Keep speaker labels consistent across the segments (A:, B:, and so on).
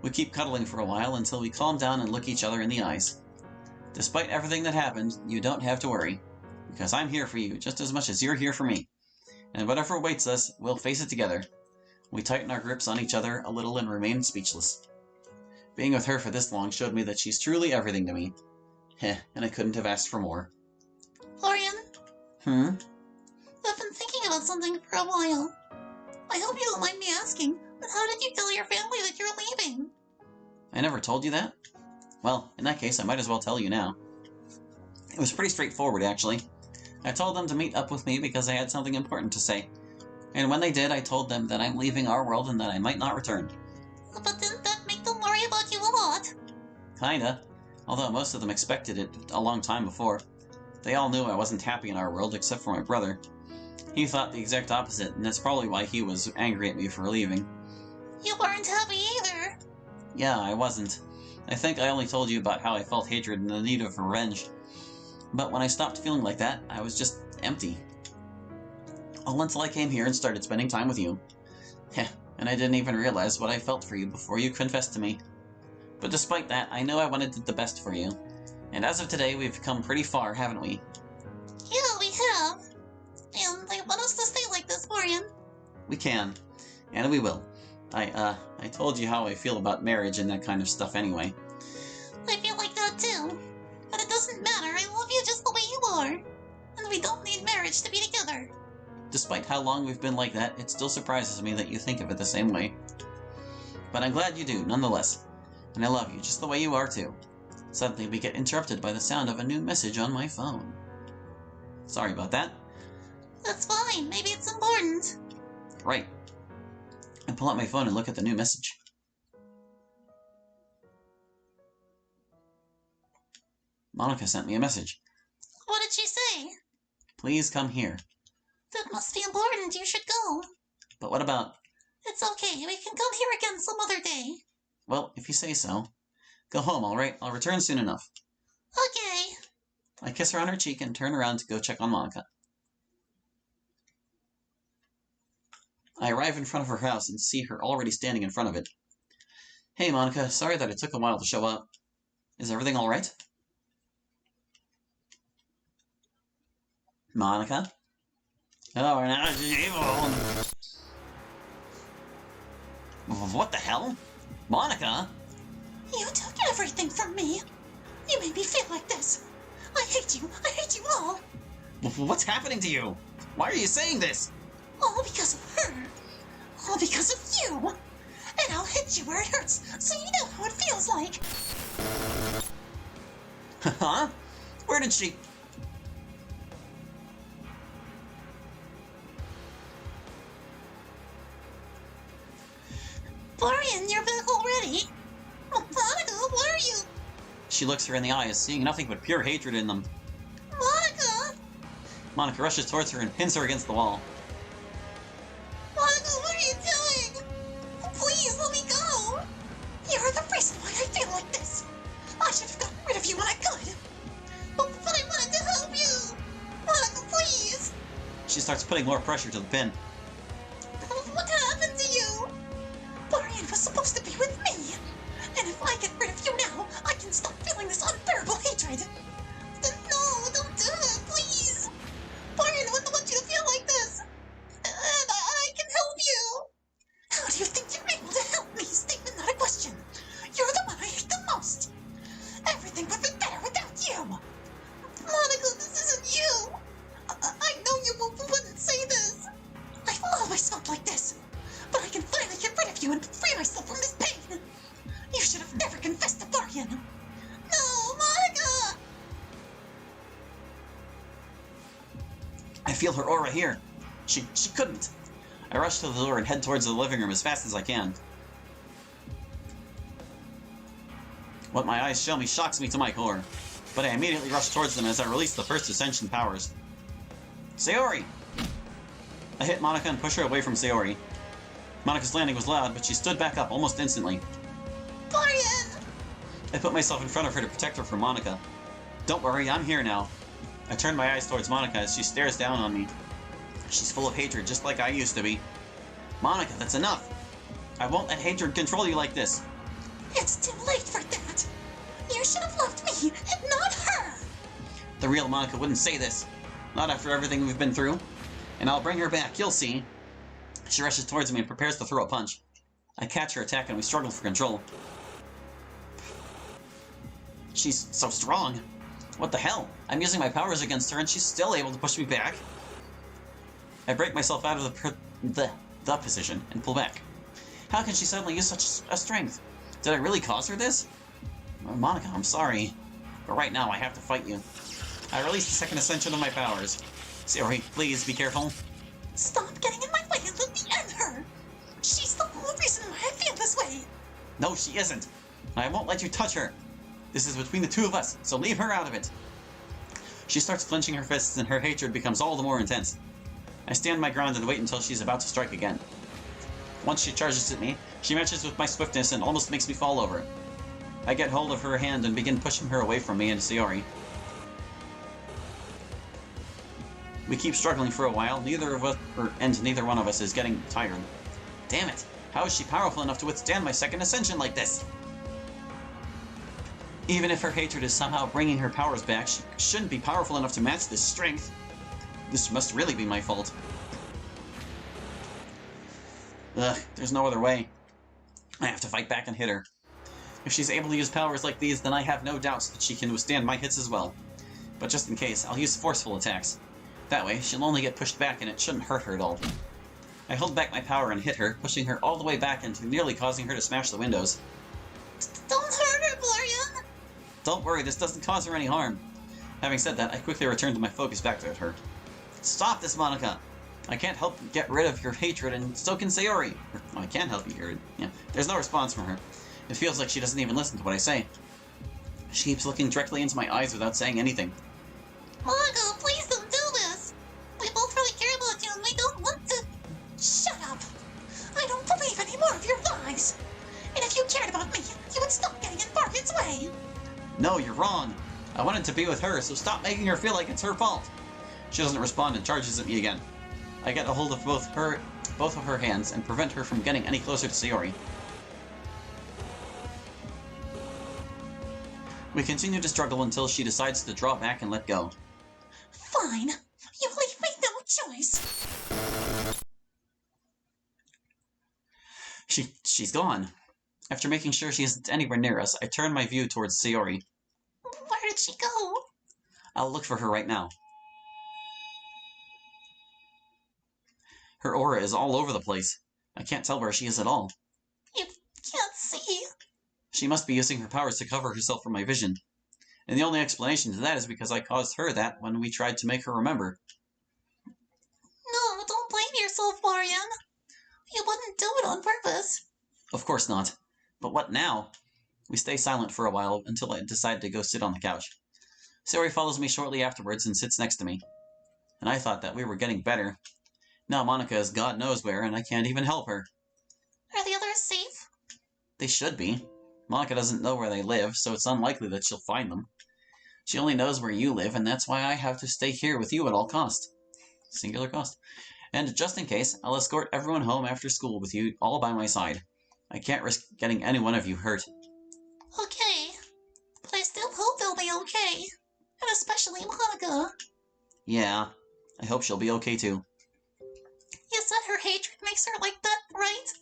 A: We keep cuddling for a while until we calm down and look each other in the eyes. Despite everything that happened, you don't have to worry, because I'm here for you just as much as you're here for me. And whatever awaits us, we'll face it together. We tighten our grips on each other a little and remain speechless. Being with her for this long showed me that she's truly everything to me. Heh, and I couldn't have asked for more.
B: Florian?
A: I've
B: been thinking about something for a while. I hope you don't mind me asking, but how did you tell your family that you're leaving?
A: I never told you that? Well, in that case, I might as well tell you now. It was pretty straightforward, actually. I told them to meet up with me because I had something important to say. And when they did, I told them that I'm leaving our world and that I might not return.
B: But didn't that make them worry about you a lot?
A: Kinda. Although most of them expected it a long time before. They all knew I wasn't happy in our world, except for my brother. He thought the exact opposite, and that's probably why he was angry at me for leaving.
B: You weren't happy either.
A: Yeah, I wasn't. I think I only told you about how I felt hatred and the need of revenge. But when I stopped feeling like that, I was just empty. All until I came here and started spending time with you. Heh, and I didn't even realize what I felt for you before you confessed to me. But despite that, I know I wanted the best for you. And as of today, we've come pretty far, haven't we?
B: Yeah, we have. And they want us to stay like this, Florian.
A: We can. And we will. I told you how I feel about marriage and that kind of stuff anyway.
B: I feel like that too. But it doesn't matter, I love you just the way you are. And we don't need marriage to be together.
A: Despite how long we've been like that, it still surprises me that you think of it the same way. But I'm glad you do, nonetheless. And I love you just the way you are too. Suddenly we get interrupted by the sound of a new message on my phone. Sorry about that.
B: That's fine, maybe it's important.
A: Right. I pull out my phone and look at the new message. Monica sent me a message.
B: What did she say?
A: Please come here.
B: That must be important, you should go.
A: But what about...
B: It's okay, we can come here again some other day.
A: Well, if you say so. Go home, alright? I'll return soon enough.
B: Okay.
A: I kiss her on her cheek and turn around to go check on Monica. I arrive in front of her house and see her already standing in front of it. Hey, Monica, sorry that it took a while to show up. Is everything alright? Monica? Oh, now she's evil. What the hell? Monica?
B: You took everything from me. You made me feel like this. I hate you. I hate you all.
A: What's happening to you? Why are you saying this?
B: All because of her. All because of you. And I'll hit you where it hurts, so you know how it feels like.
A: Huh? Where did she...
B: Florian, you're back already? Monica, what are you?
A: She looks her in the eyes, seeing nothing but pure hatred in them.
B: Monica!
A: Monica rushes towards her and pins her against the wall.
B: Monica, what are you doing? Please, let me go! You're the reason why I feel like this. I should have gotten rid of you when I could. But I wanted to help you. Monica, please!
A: She starts putting more pressure to the pin.
B: What happened to you? Florian was supposed to be with me. And if I get rid of you now, I can stop feeling this unbearable hatred. No, don't do that, please. Florian wouldn't want you to feel like this. And I can help you. How do you think you're able to help me? Statement, not a question. You're the one I hate the most. Everything would be better without you. Monica, this isn't you. I know you wouldn't say this. I've always felt like this. But I can finally get rid of you and free myself from this pain. You should have never confessed to Florian. No, Monica!
A: I feel her aura here. She couldn't. I rush to the door and head towards the living room as fast as I can. What my eyes show me shocks me to my core, but I immediately rush towards them as I release the first Ascension powers. Sayori! I hit Monica and push her away from Sayori. Monica's landing was loud, but she stood back up almost instantly.
B: Florian!
A: I put myself in front of her to protect her from Monica. Don't worry, I'm here now. I turn my eyes towards Monica as she stares down on me. She's full of hatred, just like I used to be. Monica, that's enough! I won't let hatred control you like this!
B: It's too late for that. You should have loved me and not her.
A: The real Monica wouldn't say this. Not after everything we've been through. And I'll bring her back, you'll see. She rushes towards me and prepares to throw a punch. I catch her attack and we struggle for control. She's so strong. What the hell? I'm using my powers against her and she's still able to push me back. I break myself out of the position and pull back. How can she suddenly use such a strength? Did I really cause her this? Monica, I'm sorry. But right now I have to fight you. I release the second ascension of my powers. Sayori, please be careful.
B: Stop getting in my way and let me end her. She's the whole reason why I feel this way.
A: No, she isn't. I won't let you touch her. This is between the two of us, so leave her out of it. She starts clenching her fists and her hatred becomes all the more intense. I stand my ground and wait until she's about to strike again. Once she charges at me, she matches with my swiftness and almost makes me fall over. I get hold of her hand and begin pushing her away from me and Sayori. We keep struggling for a while, neither one of us is getting tired. Damn it! How is she powerful enough to withstand my second ascension like this? Even if her hatred is somehow bringing her powers back, she shouldn't be powerful enough to match this strength. This must really be my fault. Ugh, there's no other way. I have to fight back and hit her. If she's able to use powers like these, then I have no doubts that she can withstand my hits as well. But just in case, I'll use forceful attacks. That way, she'll only get pushed back and it shouldn't hurt her at all. I hold back my power and hit her, pushing her all the way back into nearly causing her to smash the windows.
B: Don't hurt her, Glorian!
A: Don't worry, this doesn't cause her any harm. Having said that, I quickly return to my focus back at her. Stop this, Monica! I can't help get rid of your hatred, and so can Sayori. I can't help you here. Yeah. There's no response from her. It feels like she doesn't even listen to what I say. She keeps looking directly into my eyes without saying anything.
B: Monica, please don't do this! We both really care about you and we don't want to... Shut up! I don't believe any more of your lies! And if you cared about me, you would stop getting in Bargain's way!
A: No, you're wrong! I wanted to be with her, so stop making her feel like it's her fault! She doesn't respond and charges at me again. I get a hold of both of her hands and prevent her from getting any closer to Sayori. We continue to struggle until she decides to draw back and let go.
B: Fine. You leave me no choice.
A: She's gone. After making sure she isn't anywhere near us, I turn my view towards Sayori.
B: Where did she go?
A: I'll look for her right now. Her aura is all over the place. I can't tell where she is at all.
B: You can't see.
A: She must be using her powers to cover herself from my vision. And the only explanation to that is because I caused her that when we tried to make her remember.
B: No, don't blame yourself, Florian. You wouldn't do it on purpose.
A: Of course not. But what now? We stay silent for a while until I decide to go sit on the couch. Sayori follows me shortly afterwards and sits next to me. And I thought that we were getting better. Now Monica is God knows where, and I can't even help her.
B: Are the others safe?
A: They should be. Monica doesn't know where they live, so it's unlikely that she'll find them. She only knows where you live, and that's why I have to stay here with you at all cost. Singular cost. And just in case, I'll escort everyone home after school with you all by my side. I can't risk getting any one of you hurt.
B: Okay. But I still hope they'll be okay. And especially Monica.
A: Yeah, I hope she'll be okay too.
B: You said her hatred makes her like that, right?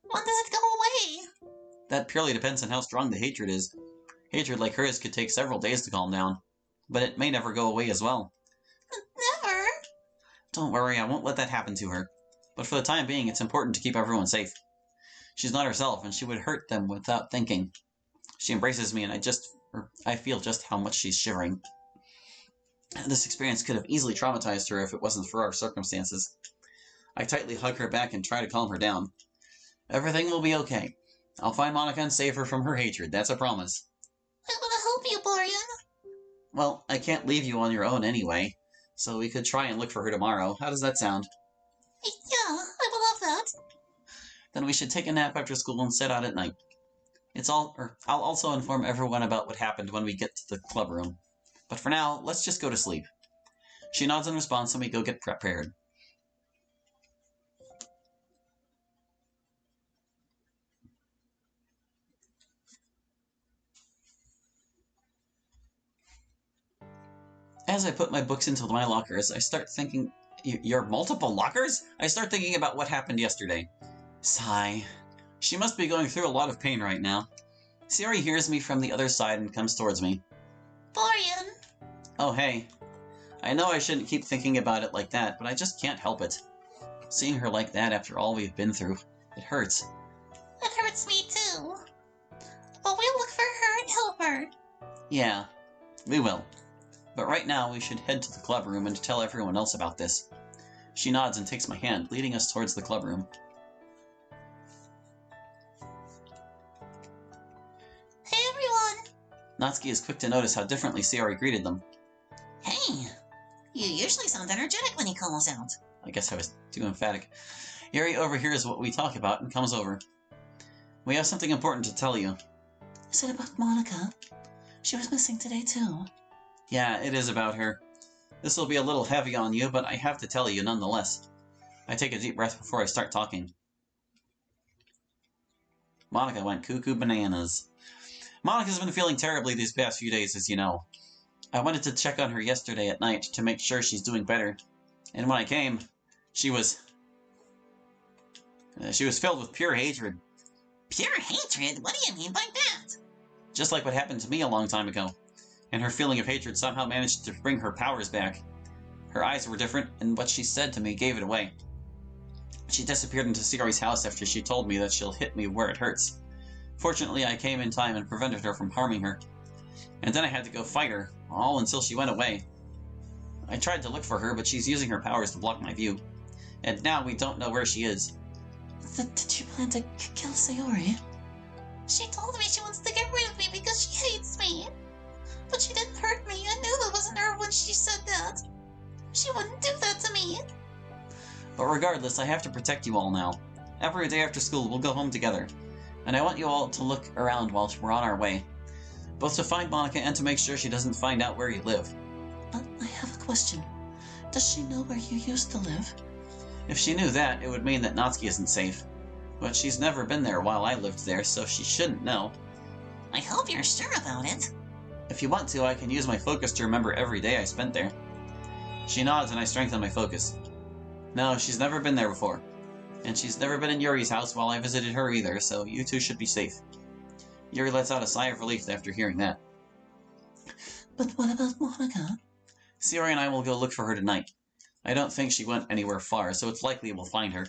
B: When does it go away?
A: That purely depends on how strong the hatred is. Hatred like hers could take several days to calm down. But it may never go away as well.
B: Never.
A: Don't worry, I won't let that happen to her. But for the time being, it's important to keep everyone safe. She's not herself, and she would hurt them without thinking. She embraces me, and I feel just how much she's shivering. This experience could have easily traumatized her if it wasn't for our circumstances. I tightly hug her back and try to calm her down. Everything will be okay. I'll find Monica and save her from her hatred, that's a promise.
B: I want to help you, Florian.
A: Well, I can't leave you on your own anyway, so we could try and look for her tomorrow. How does that sound?
B: Yeah, I would love that.
A: Then we should take a nap after school and set out at night. I'll also inform everyone about what happened when we get to the club room. But for now, let's just go to sleep. She nods in response and we go get prepared. As I put my books into my lockers, I start thinking... Your multiple lockers? I start thinking about what happened yesterday. Sigh. She must be going through a lot of pain right now. Sayori hears me from the other side and comes towards me.
B: Florian!
A: Oh, hey. I know I shouldn't keep thinking about it like that, but I just can't help it. Seeing her like that after all we've been through, it hurts.
B: It hurts me too. But we'll look for her and help her.
A: Yeah, we will. But right now we should head to the club room and tell everyone else about this. She nods and takes my hand, leading us towards the club room.
B: Hey everyone!
A: Natsuki is quick to notice how differently Sayori greeted them.
B: Hey! You usually sound energetic when you call us out.
A: I guess I was too emphatic. Yuri overhears what we talk about and comes over. We have something important to tell you.
B: Is it about Monica? She was missing today too.
A: Yeah, it is about her. This will be a little heavy on you, but I have to tell you nonetheless. I take a deep breath before I start talking. Monica went cuckoo bananas. Monica's been feeling terribly these past few days, as you know. I wanted to check on her yesterday at night to make sure she's doing better. And when I came, she was filled with pure hatred.
B: Pure hatred? What do you mean by that?
A: Just like what happened to me a long time ago. And her feeling of hatred somehow managed to bring her powers back. Her eyes were different, and what she said to me gave it away. She disappeared into Sayori's house after she told me that she'll hit me where it hurts. Fortunately, I came in time and prevented her from harming her. And then I had to go fight her, all until she went away. I tried to look for her, but she's using her powers to block my view. And now we don't know where she is.
B: Did you plan to kill Sayori? She told me she wants to get rid of me because she hates me. But she didn't hurt me. I knew that wasn't her when she said that. She wouldn't do that to me.
A: But regardless, I have to protect you all now. Every day after school, we'll go home together. And I want you all to look around while we're on our way. Both to find Monica and to make sure she doesn't find out where you live.
B: But I have a question. Does she know where you used to live?
A: If she knew that, it would mean that Natsuki isn't safe. But she's never been there while I lived there, so she shouldn't know.
B: I hope you're sure about it.
A: If you want to, I can use my focus to remember every day I spent there. She nods and I strengthen my focus. No, she's never been there before. And she's never been in Yuri's house while I visited her either, so you two should be safe. Yuri lets out a sigh of relief after hearing that.
B: But what about Monica?
A: Sayori and I will go look for her tonight. I don't think she went anywhere far, so it's likely we'll find her.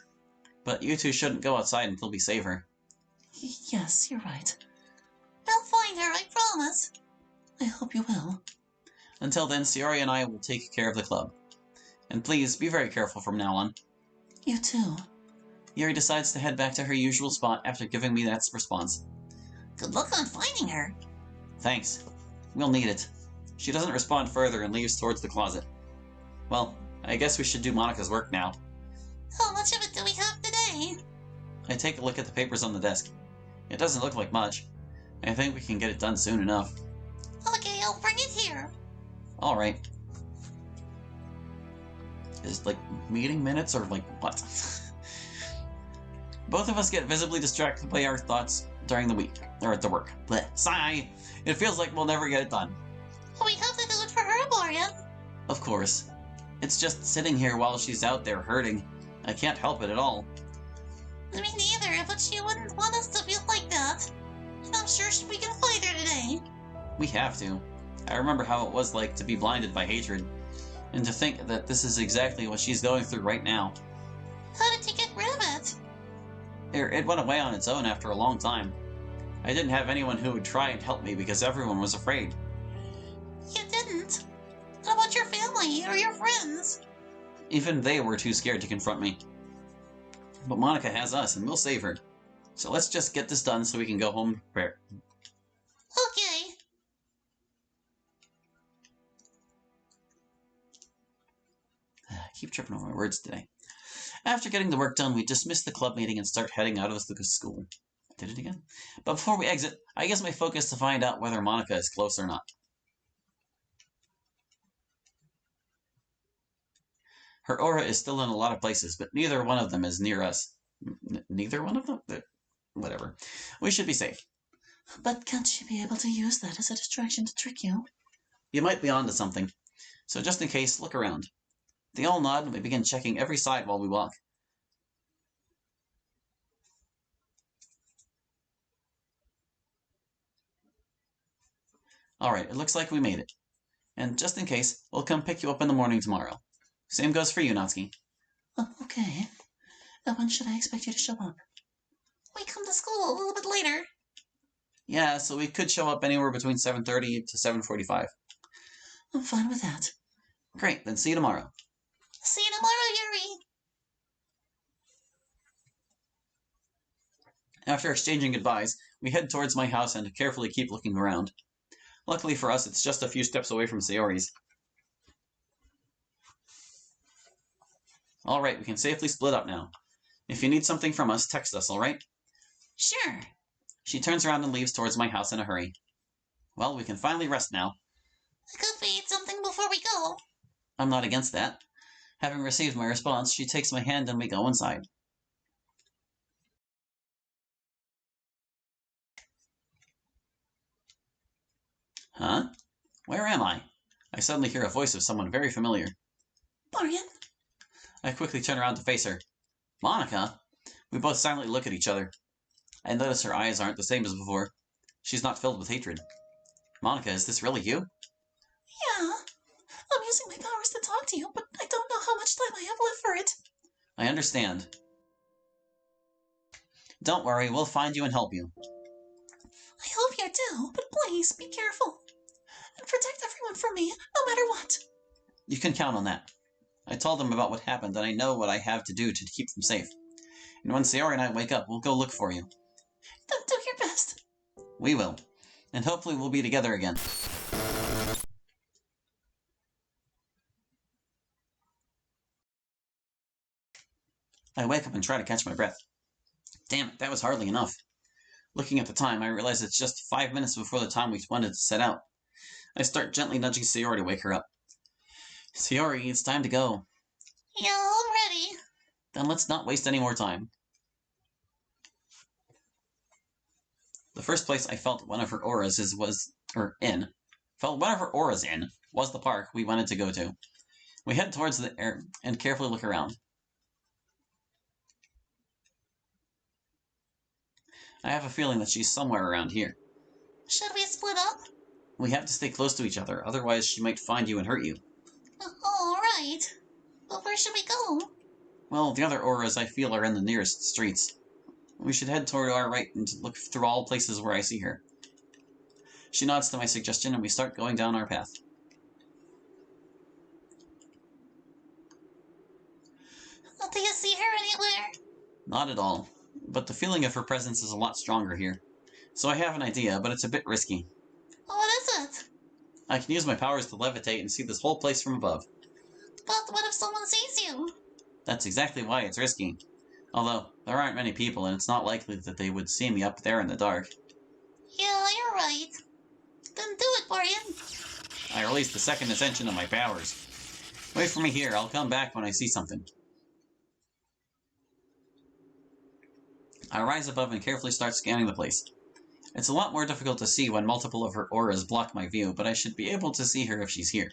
A: But you two shouldn't go outside until we save her.
B: Yes, you're right. We'll find her, I promise. I hope you will.
A: Until then, Sayori and I will take care of the club. And please, be very careful from now on.
B: You too.
A: Yuri decides to head back to her usual spot after giving me that response.
B: Good luck on finding her.
A: Thanks. We'll need it. She doesn't respond further and leaves towards the closet. Well, I guess we should do Monica's work now.
B: How much of it do we have today?
A: I take a look at the papers on the desk. It doesn't look like much. I think we can get it done soon enough.
B: Okay, I'll bring it here.
A: Alright. Is it like meeting minutes or like what? Both of us get visibly distracted by our thoughts during the week, or at the work. Blech. Sigh! It feels like we'll never get it done.
B: We have to do it for her, Florian.
A: Of course. It's just sitting here while she's out there hurting. I can't help it at all.
B: Me neither, but she wouldn't want us to feel like that. And I'm sure we can find her today.
A: We have to. I remember how it was like to be blinded by hatred. And to think that this is exactly what she's going through right now.
B: How did you get rid of it?
A: It went away on its own after a long time. I didn't have anyone who would try and help me because everyone was afraid.
B: You didn't? What about your family or your friends?
A: Even they were too scared to confront me. But Monica has us, and we'll save her. So let's just get this done so we can go home and prepare.
B: Okay.
A: I keep tripping over my words today. After getting the work done, we dismiss the club meeting and start heading out of the school. I did it again? But before we exit, I use my focus to find out whether Monica is close or not. Her aura is still in a lot of places, but neither one of them is near us. Neither one of them? Whatever. We should be safe.
B: But can't she be able to use that as a distraction to trick you?
A: You might be onto something. So just in case, look around. They all nod and we begin checking every side while we walk. Alright, it looks like we made it. And just in case, we'll come pick you up in the morning tomorrow. Same goes for you, Natsuki.
B: Oh, okay. When should I expect you to show up? We come to school a little bit later.
A: Yeah, so we could show up anywhere between 7:30 to 7:45.
B: I'm fine with that.
A: Great, then see you tomorrow.
B: See you tomorrow, Yuri.
A: After exchanging goodbyes, we head towards my house and carefully keep looking around. Luckily for us, it's just a few steps away from Sayori's. Alright, we can safely split up now. If you need something from us, text us, alright?
B: Sure.
A: She turns around and leaves towards my house in a hurry. Well, we can finally rest now.
B: Could we eat something before we go?
A: I'm not against that. Having received my response, she takes my hand and we go inside. Huh? Where am I? I suddenly hear a voice of someone very familiar.
B: Marian?
A: I quickly turn around to face her. Monica? We both silently look at each other. I notice her eyes aren't the same as before. She's not filled with hatred. Monica, is this really you?
B: Yeah. I'm using my powers to talk to you, but I don't know how much time I have left for it.
A: I understand. Don't worry, we'll find you and help you.
B: I hope you do, but please be careful. And protect everyone from me, no matter what.
A: You can count on that. I told them about what happened and I know what I have to do to keep them safe. And when Sayori and I wake up, we'll go look for you.
B: Then do your best.
A: We will. And hopefully we'll be together again. I wake up and try to catch my breath. Damn it, that was hardly enough. Looking at the time, I realize it's just 5 minutes before the time we wanted to set out. I start gently nudging Sayori to wake her up. Sayori, it's time to go.
B: Yeah, I'm ready.
A: Then let's not waste any more time. The first place I felt one of her auras was the park we wanted to go to. We head towards the air and carefully look around. I have a feeling that she's somewhere around here.
B: Should we split up?
A: We have to stay close to each other, otherwise she might find you and hurt you.
B: Alright. But where should we go?
A: Well, the other auras I feel are in the nearest streets. We should head toward our right and look through all places where I see her. She nods to my suggestion and we start going down our path.
B: Do you see her anywhere?
A: Not at all, but the feeling of her presence is a lot stronger here. So I have an idea, but it's a bit risky.
B: What is it?
A: I can use my powers to levitate and see this whole place from above.
B: But what if someone sees you?
A: That's exactly why it's risky. Although, there aren't many people and it's not likely that they would see me up there in the dark.
B: Yeah, you're right. Then do it, Marian.
A: I release the second ascension of my powers. Wait for me here, I'll come back when I see something. I rise above and carefully start scanning the place. It's a lot more difficult to see when multiple of her auras block my view, but I should be able to see her if she's here.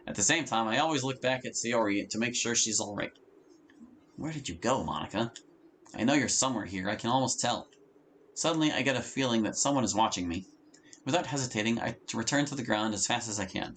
A: At the same time, I always look back at Sayori to make sure she's alright. Where did you go, Monica? I know you're somewhere here, I can almost tell. Suddenly, I get a feeling that someone is watching me. Without hesitating, I return to the ground as fast as I can.